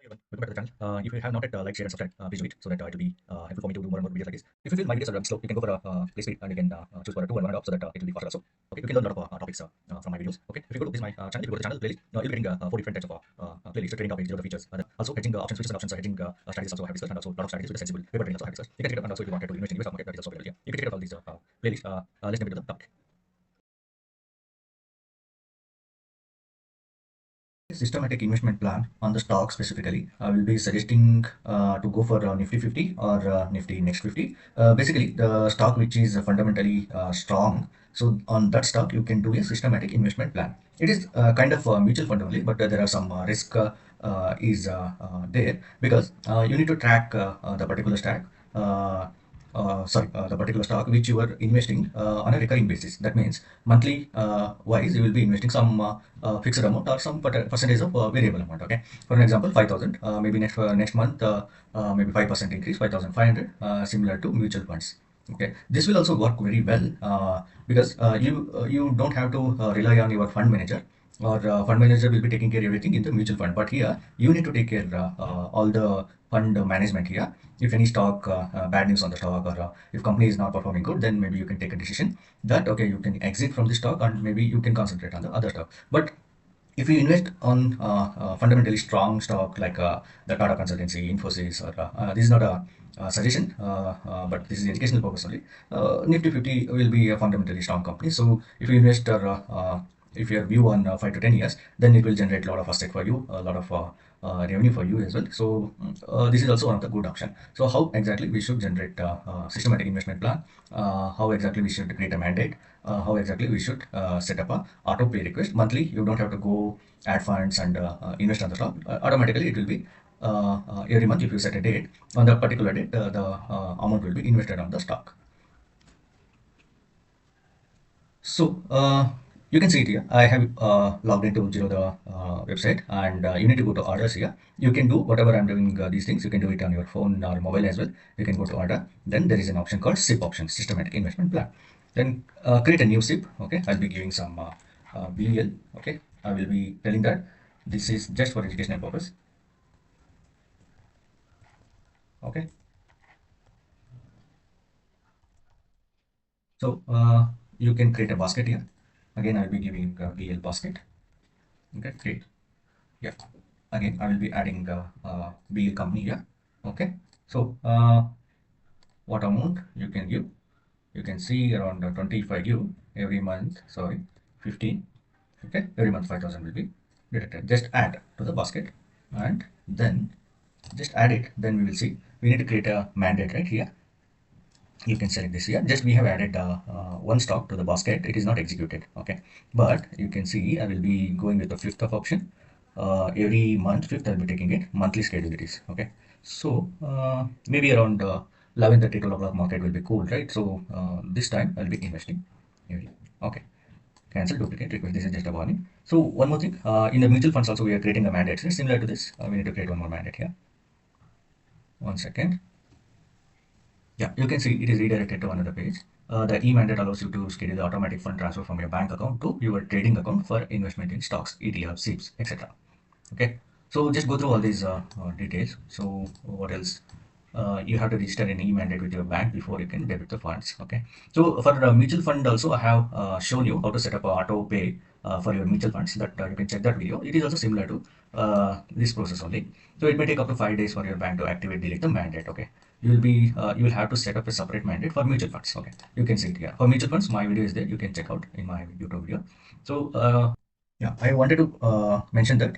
Welcome back to the channel. If you have not yet liked, share, and subscribe, please do it so that it will be helpful for me to do more and more videos like this. If you feel my videos are slow, you can go for a play speed and you can choose for a 2 or 1 and up so that it will be faster also. Okay, you can learn a lot of topics from my videos. Okay, if you go to this my channel, if you go to the channel playlist, you'll be getting 4 different types of playlists, trading topics, the features, also hedging options, features and options, hedging strategies also I have discussed, and also a lot of strategies with the sensible paper trading also I have discussed. You can check it out, and also if you wanted to invest in US stock market, that is also available here. You can check out all these playlists. Let's jump into the topic. Systematic investment plan on the stock specifically, I will be suggesting to go for Nifty 50 or Nifty Next 50. Basically, the stock which is fundamentally strong. So on that stock, you can do a systematic investment plan. It is kind of mutual fund only, but there are some risk is there because you need to track the particular stack. The particular stock which you are investing on a recurring basis. That means monthly wise you will be investing some fixed amount or some percentage of variable amount. Okay, for an example 5,000, maybe next month maybe 5% increase, 5,500, similar to mutual funds. Okay, this will also work very well because you don't have to rely on your fund manager, or fund manager will be taking care of everything in the mutual fund, but here you need to take care all the fund management here. If any stock bad news on the stock, or if company is not performing good, then maybe you can take a decision that okay, you can exit from the stock and maybe you can concentrate on the other stock. But if you invest on fundamentally strong stock like the Tata Consultancy, Infosys, or this is not a suggestion, but this is educational purpose only. Nifty 50 will be a fundamentally strong company. So if you invest, if your view on 5 to 10 years, then it will generate a lot of asset for you, a lot of revenue for you as well. So this is also one of the good option. So how exactly we should generate systematic investment plan? How exactly we should create a mandate? How exactly we should set up a auto pay request monthly? You don't have to go add funds and invest on the stock. Automatically it will be every month. If you set a date, on that particular date the amount will be invested on the stock. So you can see it here. I have logged into Zerodha website, and you need to go to orders here. You can do whatever I'm doing these things. You can do it on your phone or mobile as well. You can go to order. Then there is an option called SIP option, systematic investment plan. Then create a new SIP. Okay, I'll be giving some BEL. Okay, I will be telling that this is just for educational purpose. Okay, so you can create a basket here. Again, I'll be giving BL basket. Okay, great. Yeah, again I will be adding the BL company here. Okay, so what amount you can give? You can see around 20 if I give every month, sorry, 15. Okay, every month 5,000 will be deducted. Just add to the basket and then just add it. Then we will see. We need to create a mandate right here. You can select this here. Just we have added one stock to the basket. It is not executed. Okay, but you can see I will be going with the fifth of option. Every month fifth I'll be taking it monthly schedule it is. Okay, so maybe around 11:30 12 o'clock market will be cool, right? So this time I'll be investing. Okay, cancel duplicate request. This is just a warning. So one more thing, in the mutual funds also we are creating a mandate. Similar to this, we need to create one more mandate here. One second. Yeah, you can see it is redirected to another page. The e-mandate allows you to schedule the automatic fund transfer from your bank account to your trading account for investment in stocks, ETFs, SIPs, etc. Okay, so just go through all these details. So what else? You have to register an e-mandate with your bank before you can debit the funds. Okay, so for the mutual fund also I have shown you how to set up a auto pay for your mutual funds. That you can check that video. It is also similar to this process only. So it may take up to 5 days for your bank to activate the mandate. Okay, you will have to set up a separate mandate for mutual funds. Okay, you can see it here. For mutual funds, my video is there. You can check out in my YouTube video. So yeah, I wanted to mention that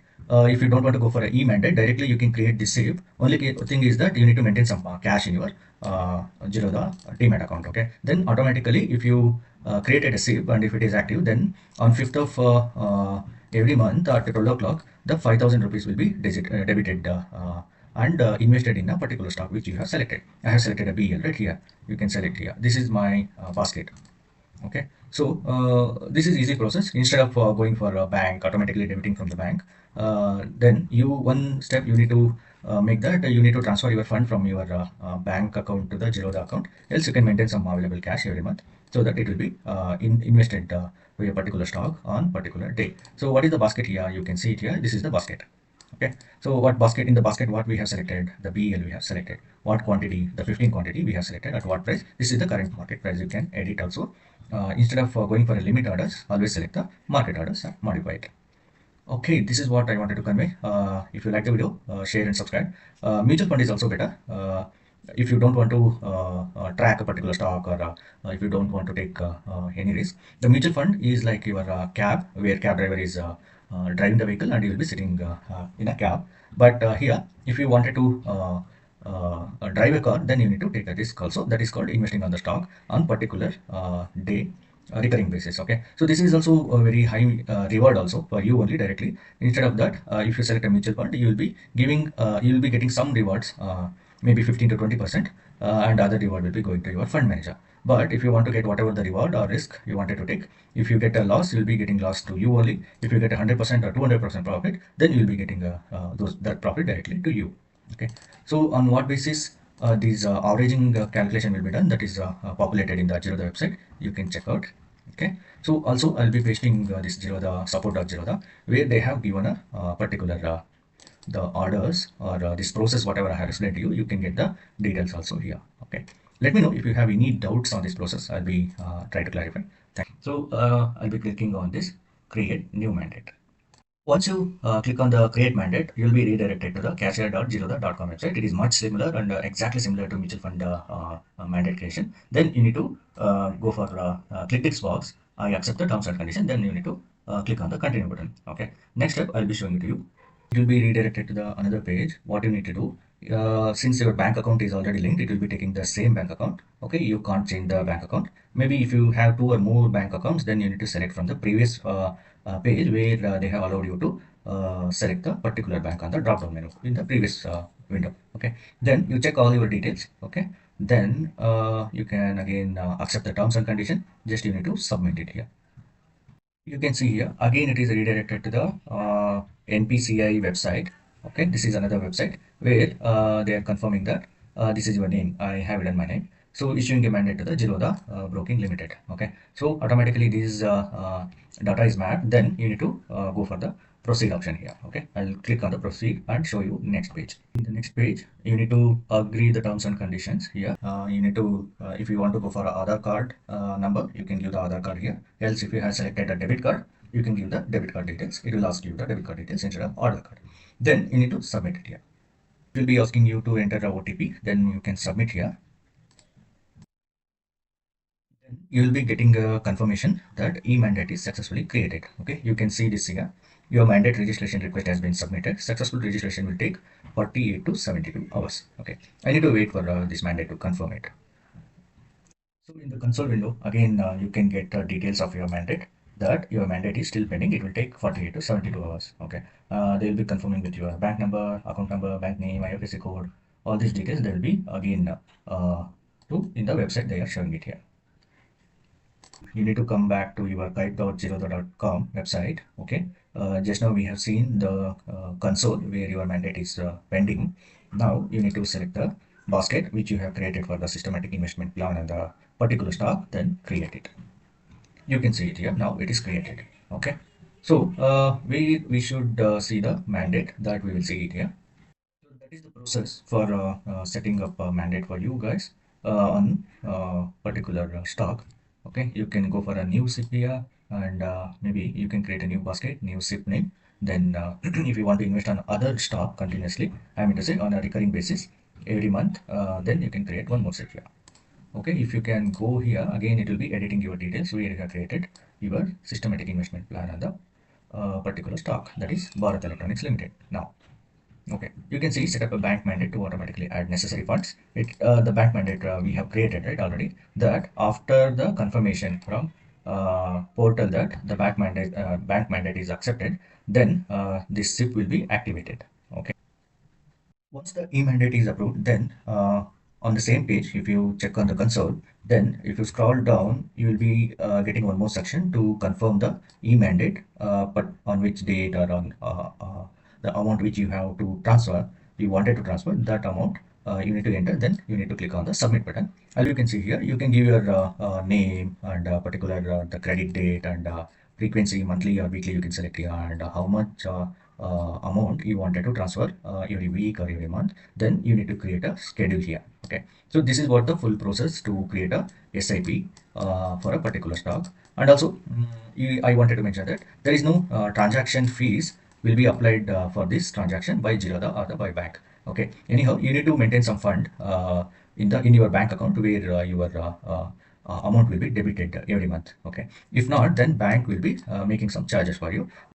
if you don't want to go for an e-mandate directly, you can create this SIP. Only thing is that you need to maintain some cash in your Zerodha Demat account. Okay, then automatically if you created a SIP and if it is active, then on 5th of every month at 12 o'clock, the 5,000 rupees will be debited and invested in a particular stock which you have selected. I have selected a BL right here. You can select here. This is my basket. Okay, so this is easy process. Instead of going for a bank automatically debiting from the bank, then you one step you need to make that you need to transfer your fund from your bank account to the Zerodha account. Else you can maintain some available cash every month so that it will be invested to a particular stock on particular day. So what is the basket here? You can see it here. This is the basket. Okay, so what basket, in the basket what we have selected, the BEL we have selected, what quantity, the 15 quantity we have selected, at what price, this is the current market price. You can edit also. Instead of going for a limit orders, always select the market orders and modify it. Okay, this is what I wanted to convey. If you like the video, share and subscribe. Mutual fund is also better. If you don't want to track a particular stock, or if you don't want to take any risk, the mutual fund is like your cab, where cab driver is driving the vehicle and you will be sitting in a cab. But here, if you wanted to drive a car, then you need to take a risk also. That is called investing on the stock on particular day, recurring basis. Okay, so this is also a very high reward also for you only directly. Instead of that, if you select a mutual fund, you will be giving, you will be getting some rewards, maybe 15 to 20%, and other reward will be going to your fund manager. But if you want to get whatever the reward or risk you wanted to take, if you get a loss, you'll be getting loss to you only. If you get 100% or 200% profit, then you'll be getting that profit directly to you. Okay, so on what basis these averaging calculation will be done, that is populated in the Zerodha website. You can check out. Okay, so also I'll be pasting this Zerodha support.zerodha, where they have given a particular the orders, or this process whatever I have explained to you. You can get the details also here. Okay, let me know if you have any doubts on this process. I'll be try to clarify. Thank you. So I'll be clicking on this create new mandate. Once you click on the create mandate, you'll be redirected to the cashier.zerodha.com website. It is much similar and exactly similar to mutual fund mandate creation. Then you need to go for click this box. I accept the terms and conditions. Then you need to click on the continue button. Okay. Next step, I'll be showing it to you. It will be redirected to the another page. What you need to do, since your bank account is already linked, it will be taking the same bank account. Okay, you can't change the bank account. Maybe if you have two or more bank accounts, then you need to select from the previous page, where they have allowed you to select the particular bank on the drop down menu in the previous window. Okay, then you check all your details. Okay, then you can again accept the terms and condition. Just you need to submit it here. You can see here again it is redirected to the NPCI website. Okay, this is another website where they are confirming that this is your name. I have written my name. So issuing a mandate to the Zerodha Broking Limited. Okay, so automatically this data is mapped. Then you need to go for the proceed option here. Okay, I'll click on the proceed and show you next page. In the next page, you need to agree the terms and conditions here. You need to, if you want to go for a Aadhaar card number, you can give the Aadhaar card here. Else, if you have selected a debit card, you can give the debit card details. It will ask you the debit card details instead of Aadhaar card. Then you need to submit it here. It will be asking you to enter a OTP. Then you can submit here. You will be getting a confirmation that e-mandate is successfully created. Okay, you can see this here. Your mandate registration request has been submitted. Successful registration will take 48 to 72 hours. Okay, I need to wait for this mandate to confirm it. So in the console window, again, you can get details of your mandate, that your mandate is still pending. It will take 48 to 72 hours. Okay, they will be confirming with your bank number, account number, bank name, IFSC code, all these details. They will be again in the website. They are showing it here. You need to come back to your kite.zerodha.com website. Okay, just now we have seen the console where your mandate is pending. Now you need to select the basket which you have created for the systematic investment plan and the particular stock, then create it. You can see it here. Now it is created. Okay, so we should see the mandate, that we will see it here. So that is the process for setting up a mandate for you guys on particular stock. Okay, you can go for a new SIP here, and maybe you can create a new basket, new SIP name. Then if you want to invest on other stock continuously, I mean to say on a recurring basis every month, then you can create one more SIP here. Okay, if you can go here again, it will be editing your details where you have created your systematic investment plan on the particular stock, that is Bharat Electronics Limited. Now, okay, you can see set up a bank mandate to automatically add necessary funds. The bank mandate we have created right already. That after the confirmation from portal that the bank mandate is accepted, then this SIP will be activated. Okay. Once the e-mandate is approved, then on the same page, if you check on the console, then if you scroll down, you will be getting one more section to confirm the e-mandate, but on which date or on the amount which you have to transfer, you wanted to transfer that amount, you need to enter. Then you need to click on the submit button. As you can see here, you can give your name and particular the credit date and frequency, monthly or weekly, you can select here, and how much amount you wanted to transfer every week or every month, then you need to create a schedule here. Okay, so this is what the full process to create a SIP for a particular stock. And also, I wanted to mention that there is no transaction fees will be applied for this transaction by Zerodha or the by bank. Okay. Anyhow, you need to maintain some fund in your bank account where your amount will be debited every month. Okay. If not, then bank will be making some charges for you.